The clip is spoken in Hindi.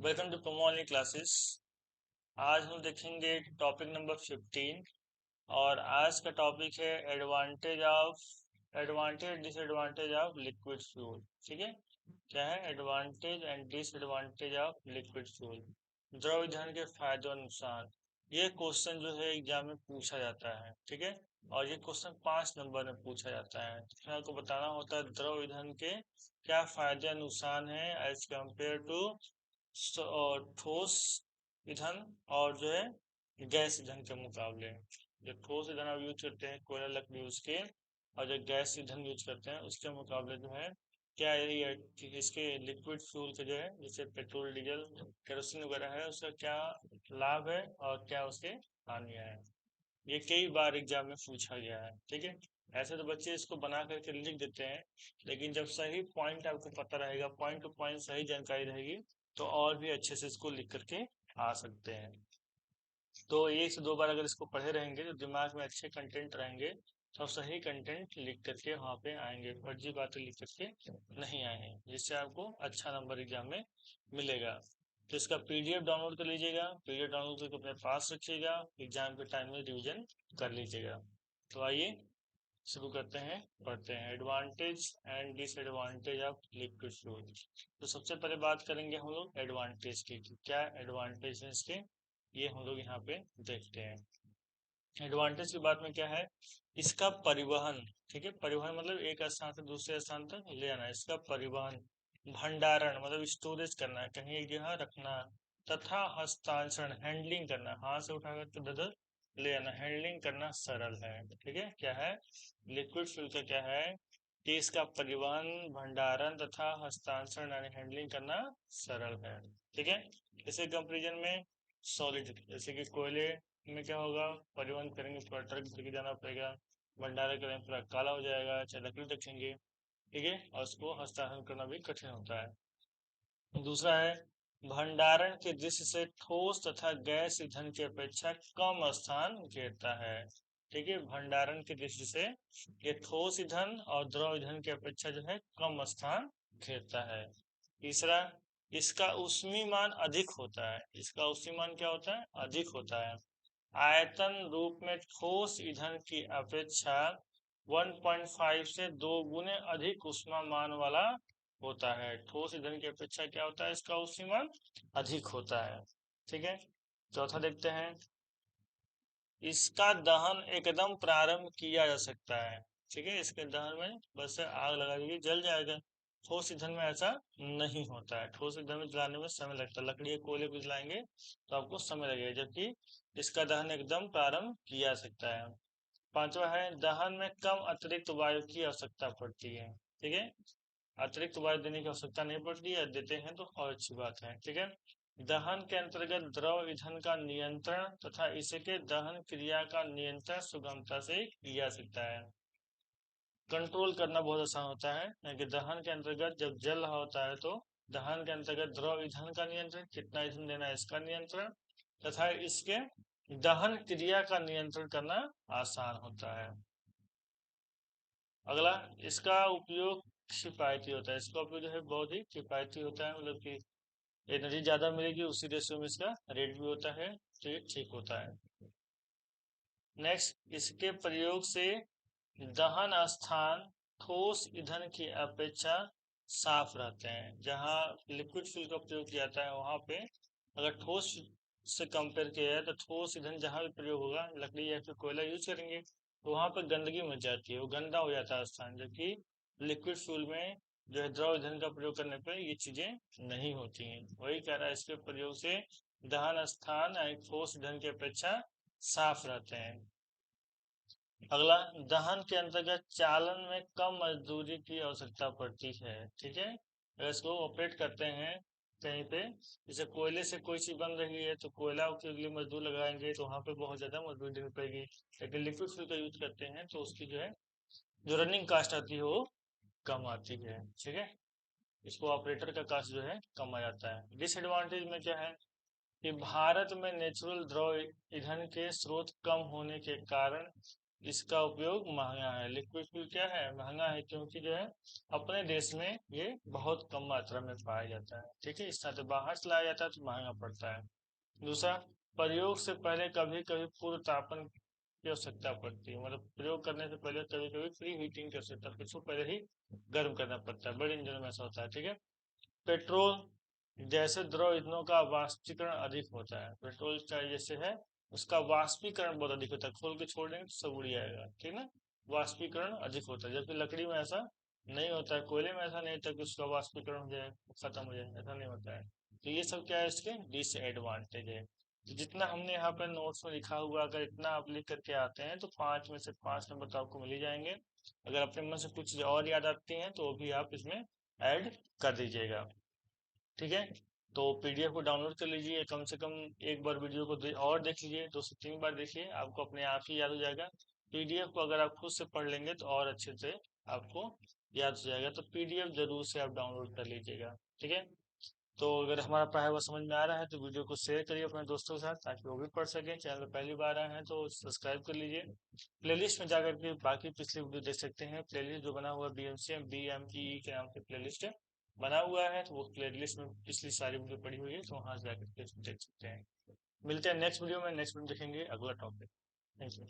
Welcome to promo online classes. आज हम देखेंगे टॉपिक नंबर 15 और आज का टॉपिक है advantage disadvantage of liquid fuel. ठीक है, क्या है advantage and disadvantage of liquid fuel, द्रव ईंधन के फायदे और नुकसान। ये क्वेश्चन जो है एग्जाम में पूछा जाता है। ठीक है, और ये क्वेश्चन 5 नंबर में पूछा जाता है। तो आपको बताना होता है द्रव ईंधन के क्या फायदे और नुकसान है एज कम्पेयर टू ठोस ईंधन और जो है गैस ईंधन के मुकाबले। जो ठोस ईंधन आप यूज करते हैं कोयला लकड़ी उसके, और जो गैस ईंधन यूज करते हैं उसके मुकाबले जो है क्या ये इसके लिक्विड फ्यूल के जो है जैसे पेट्रोल डीजल केरोसिन वगैरह है उसका क्या लाभ है और क्या उसके हानियां हैं। ये कई बार एग्जाम में पूछा गया है। ठीक है, ऐसे तो बच्चे इसको बना करके लिख देते हैं, लेकिन जब सही पॉइंट आपको पता रहेगा, पॉइंट टू पॉइंट सही जानकारी रहेगी, तो और भी अच्छे से इसको लिख करके आ सकते हैं। तो एक से दो बार अगर इसको पढ़े रहेंगे तो दिमाग में अच्छे कंटेंट रहेंगे, तो सही कंटेंट लिख करके वहाँ पे आएंगे, फर्जी बातें लिख करके नहीं आएंगे, जिससे आपको अच्छा नंबर एग्जाम में मिलेगा। तो इसका पीडीएफ डाउनलोड कर लीजिएगा, पीडीएफ डाउनलोड करके अपने पास रखिएगा, एग्जाम के टाइम में रिविजन कर लीजिएगा। तो आइए शुरू करते हैं, पढ़ते हैं advantage and disadvantage of liquid fuel. तो सबसे पहले बात करेंगे हम लोग एडवांटेज की कि क्या एडवांटेज है इसके, ये हम लोग यहाँ पे देखते हैं। एडवांटेज की बात में क्या है, इसका परिवहन। ठीक है, परिवहन मतलब एक स्थान से दूसरे स्थान तक ले आना, इसका परिवहन। भंडारण मतलब स्टोरेज करना, कहीं एक जगह रखना। तथा हस्तांतरण हैंडलिंग करना, हाथ से उठा करके उधर ले आना, हैंडलिंग करना सरल है। ठीक है, क्या है लिक्विड फ्यूल का क्या है कि इसका परिवहन, भंडारण तथा हस्तांतरण यानी हैंडलिंग करना सरल है। ठीक है, इसे कंपेरिजन में सॉलिड जैसे कि कोयले में क्या होगा, परिवहन करेंगे पूरा ट्रक लेके जाना पड़ेगा, भंडारण करेंगे पूरा काला हो जाएगा, चाहे लकड़ी रखेंगे। ठीक है, और उसको हस्तांतरण करना भी कठिन होता है। दूसरा है भंडारण की दृष्टि से ठोस तथा गैस ईंधन की अपेक्षा कम स्थान घेरता है। ठीक है, भंडारण की दृष्टि से ये ठोस ईंधन और द्रव ईंधन की अपेक्षा जो है कम स्थान घेरता है। तीसरा, इसका ऊष्मीमान अधिक होता है। इसका ऊष्मीमान क्या होता है, अधिक होता है। आयतन रूप में ठोस ईंधन की अपेक्षा 1.5 से 2 गुने अधिक ऊष्मामान वाला होता है। ठोस ईंधन की अपेक्षा क्या होता है, इसका ऊष्मीमान अधिक होता है। ठीक है, चौथा देखते हैं, इसका दहन एकदम प्रारंभ किया जा सकता है। ठीक है, इसके दहन में बस आग लगा दीजिए जल जाएगा। ठोस ईंधन में ऐसा नहीं होता है, ठोस ईंधन में जलाने में समय लगता है, लकड़ी कोयले को जलाएंगे तो आपको समय लगेगा, जबकि इसका दहन एकदम प्रारंभ किया जा सकता है। पांचवा है दहन में कम अतिरिक्त वायु की आवश्यकता पड़ती है। ठीक है, अतिरिक्त वायु देने की आवश्यकता नहीं पड़ती है, देते हैं तो और अच्छी बात है। ठीक है, दहन के अंतर्गत द्रव ईंधन का नियंत्रण तथा इसके दहन क्रिया का नियंत्रण सुगमता से किया जा सकता है। कंट्रोल करना बहुत आसान होता है, क्योंकि दहन के अंतर्गत जब जल रहा होता है तो दहन के अंतर्गत द्रव ईंधन का नियंत्रण, कितना ईंधन देना है इसका नियंत्रण, तथा इसके दहन क्रिया का नियंत्रण करना आसान होता है। अगला, इसका उपयोग किफायती होता है। इसका उपयोग जो है बहुत ही किफायती होता है, मतलब कि एनर्जी ज्यादा मिलेगी उसी रेशियो में इसका रेट भी होता है, तो ये ठीक होता है। नेक्स्ट, इसके प्रयोग से दहन स्थान ठोस ईंधन की अपेक्षा साफ रहते हैं। जहाँ लिक्विड फ्यूल का प्रयोग किया जाता है वहां पे अगर ठोस से कंपेयर किया जाए तो ठोस ईंधन जहाँ भी प्रयोग होगा, लकड़ी या फिर कोयला यूज करेंगे तो वहां पर गंदगी मच जाती है, वो गंदा हो जाता है स्थान, जबकि लिक्विड फ्यूल में जो है द्रव ईंधन का प्रयोग करने पर ये चीजें नहीं होती हैं। वही कह रहा है, इसके प्रयोग से दहन स्थान यानी ठोस ईंधन की अपेक्षा साफ रहते हैं। अगला, दहन के अंतर्गत चालन में कम मजदूरी की आवश्यकता पड़ती है। ठीक है, अगर इसको ऑपरेट करते हैं कहीं पे, जैसे कोयले से कोई चीज बन रही है तो कोयला के लिए मजदूर लगाएंगे तो वहां पे बहुत ज्यादा मजदूरी देनी पड़ेगी। लेकिन लिक्विड फ्यूल का यूज करते हैं तो उसकी जो है जो रनिंग कास्ट आती है वो कम आती है। ठीक है, इसको ऑपरेटर का कास्ट जो है कम आ जाता है। डिसएडवांटेज में क्या है कि भारत में नेचुरल द्रव ईंधन के स्रोत कम होने के कारण इसका उपयोग महंगा है। लिक्विड फ्यूल क्या है, महंगा है, क्योंकि जो है अपने देश में ये बहुत कम मात्रा में पाया जाता है। ठीक है, इस तरह से बाहर से लाया जाता है तो महंगा पड़ता है। दूसरा, प्रयोग से पहले कभी कभी पूर्व तापन की आवश्यकता पड़ती है, मतलब प्रयोग करने से पहले कभी कभी प्री हीटिंग की आवश्यकता पड़ती है, इसको पहले ही गर्म करना पड़ता है। बड़े इंजन में ऐसा होता है। ठीक है, पेट्रोल जैसे द्रव ईंधनों का वाष्पीकरण अधिक होता है। पेट्रोल का जैसे है उसका वाष्पीकरण बहुत अधिक होता है, खोल के छोड़ देंगे तो सब उड़ जाएगा। ठीक है ना, वाष्पीकरण अधिक होता है, जबकि लकड़ी में ऐसा नहीं होता है, कोयले में ऐसा नहीं होता कि उसका वाष्पीकरण हो जाए, खत्म हो जाए, ऐसा नहीं होता है। तो ये सब क्या है, इसके डिसएडवांटेज है। तो जितना हमने यहाँ पर नोट्स में लिखा हुआ, अगर इतना आप लिख करके आते हैं तो 5 में से 5 नंबर तो आपको मिल ही जाएंगे। अगर अपने मन से कुछ चीज़ और याद आती हैं तो वो भी आप इसमें ऐड कर दीजिएगा। ठीक है, तो पीडीएफ को डाउनलोड कर लीजिए, कम से कम एक बार वीडियो को और देख लीजिए, 2 से 3 बार देखिए, आपको अपने आप ही याद हो जाएगा। पीडीएफ को अगर आप खुद से पढ़ लेंगे तो और अच्छे से आपको याद हो जाएगा। तो पीडीएफ जरूर से आप डाउनलोड कर लीजिएगा। ठीक है, तो अगर हमारा पढ़ाई हुआ समझ में आ रहा है तो वीडियो को शेयर करिए अपने दोस्तों के साथ, ताकि वो भी पढ़ सकें। चैनल पर पहली बार आए हैं तो सब्सक्राइब कर लीजिए। प्लेलिस्ट में जाकर के बाकी पिछले वीडियो देख सकते हैं। प्लेलिस्ट जो बना हुआ है बीएमसीएम बीएमई के नाम से प्लेलिस्ट बना हुआ है, तो वो प्लेलिस्ट में पिछली सारी वीडियो पड़ी हुई है, तो वहां से जाकर के देख सकते हैं। मिलते हैं नेक्स्ट वीडियो में, नेक्स्ट वीडियो देखेंगे अगला टॉपिक। Thank you.